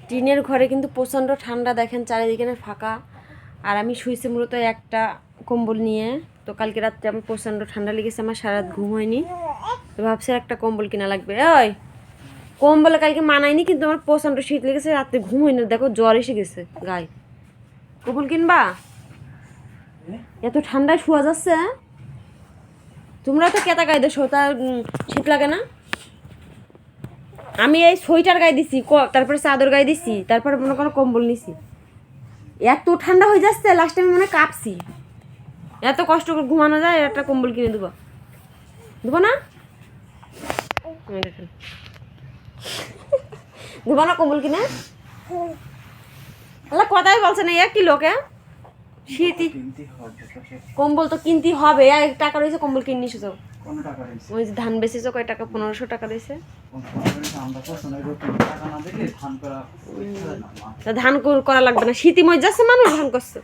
টিনের ঘরে কিন্তু প্রচণ্ড ঠান্ডা, দেখেন চারিদিকে ফাঁকা। আর আমি শুয়েছি মূলত একটা কম্বল নিয়ে। তো কালকে রাত্রে আমার প্রচণ্ড ঠান্ডা লেগেছে, আমার সারা রাত ঘুম হয়নি। তো ভাবছি একটা কম্বল কিনা লাগবে। ওই কম্বলে কালকে মানায়নি, কিন্তু আমার প্রচণ্ড শীত লেগেছে, রাত্রে ঘুম হয়নি, দেখো জ্বর এসে গেছে গায়ে। কম্বল কিনবা? এত ঠান্ডায় শোয়া যাচ্ছে। তোমরা তো কেতা গায়ে দেছো, তা শীত লাগে না? আমি এই সোয়েটার গায়ে দিছি, তারপরে চাদর গায়ে দিছি, তারপরে মনে করো কম্বল নিছি। এত ঠান্ডা হয়ে যাচ্ছে, লাস্টে আমি মনে কাঁপছি। এত কষ্ট করে ঘুমানো যায়, একটা কম্বল কিনে দেবো। দেবো না? দেখেন দেবো না কম্বল কিনে? আল্লাহ কথাই বলছে না, এক কি লোকে শীতই কম্বল তো কিনতে হবে। এক টাকা রয়েছে কম্বল কিনে নিছো তো। ওই যে ধান বেচেছো কয় টাকা? 1500 টাকা রয়েছে। ধান করা লাগবে না, শীতই মজ যাচ্ছে, মানুষ ধান করছে।